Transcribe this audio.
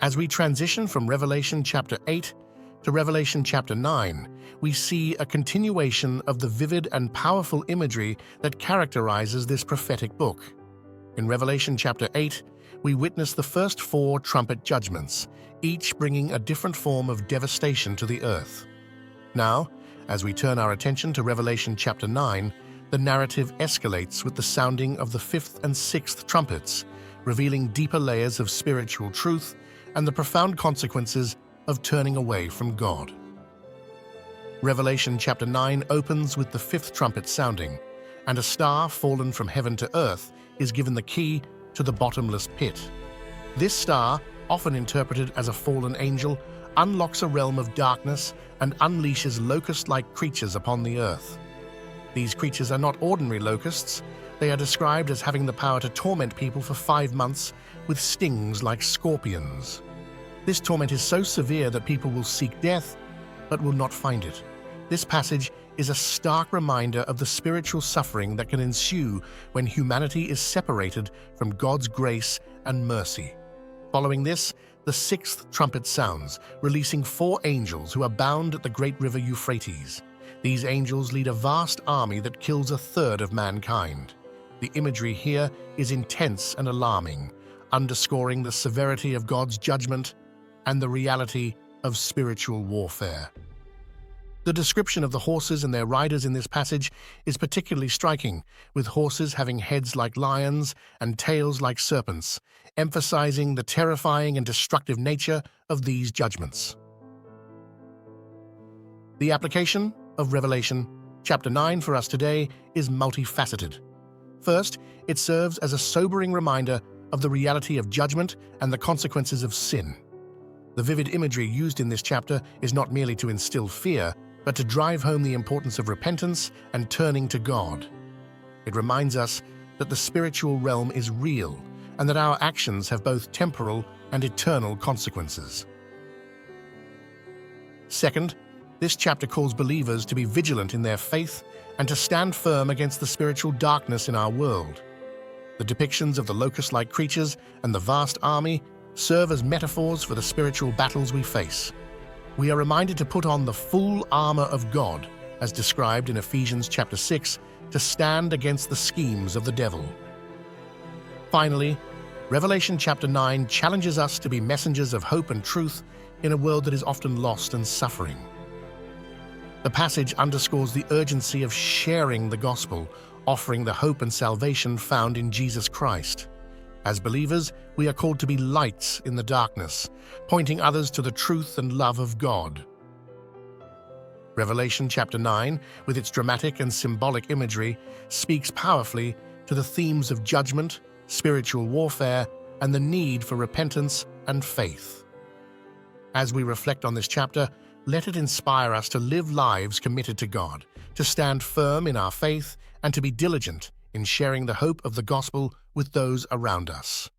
As we transition from Revelation chapter 8 to Revelation chapter 9, we see a continuation of the vivid and powerful imagery that characterizes this prophetic book. In Revelation chapter 8, we witness the first 4 trumpet judgments, each bringing a different form of devastation to the earth. Now, as we turn our attention to Revelation chapter 9, the narrative escalates with the sounding of the 5th and 6th trumpets, revealing deeper layers of spiritual truth and the profound consequences of turning away from God. Revelation chapter 9 opens with the 5th trumpet sounding, and a star fallen from heaven to earth is given the key to the bottomless pit. This star, often interpreted as a fallen angel, unlocks a realm of darkness and unleashes locust-like creatures upon the earth. These creatures are not ordinary locusts. They are described as having the power to torment people for 5 months with stings like scorpions. This torment is so severe that people will seek death, but will not find it. This passage is a stark reminder of the spiritual suffering that can ensue when humanity is separated from God's grace and mercy. Following this, the 6th trumpet sounds, releasing 4 angels who are bound at the great river Euphrates. These angels lead a vast army that kills 1/3 of mankind. The imagery here is intense and alarming, underscoring the severity of God's judgment and the reality of spiritual warfare. The description of the horses and their riders in this passage is particularly striking, with horses having heads like lions and tails like serpents, emphasizing the terrifying and destructive nature of these judgments. The application of Revelation chapter 9 for us today is multifaceted. First, it serves as a sobering reminder of the reality of judgment and the consequences of sin. The vivid imagery used in this chapter is not merely to instill fear, but to drive home the importance of repentance and turning to God. It reminds us that the spiritual realm is real and that our actions have both temporal and eternal consequences. Second, this chapter calls believers to be vigilant in their faith and to stand firm against the spiritual darkness in our world. The depictions of the locust-like creatures and the vast army serve as metaphors for the spiritual battles we face. We are reminded to put on the full armor of God, as described in Ephesians chapter 6, to stand against the schemes of the devil. Finally, Revelation chapter 9 challenges us to be messengers of hope and truth in a world that is often lost and suffering. The passage underscores the urgency of sharing the gospel, offering the hope and salvation found in Jesus Christ. As believers, we are called to be lights in the darkness, pointing others to the truth and love of God. Revelation chapter 9, with its dramatic and symbolic imagery, speaks powerfully to the themes of judgment, spiritual warfare, and the need for repentance and faith. As we reflect on this chapter, let it inspire us to live lives committed to God, to stand firm in our faith, and to be diligent in sharing the hope of the gospel with those around us.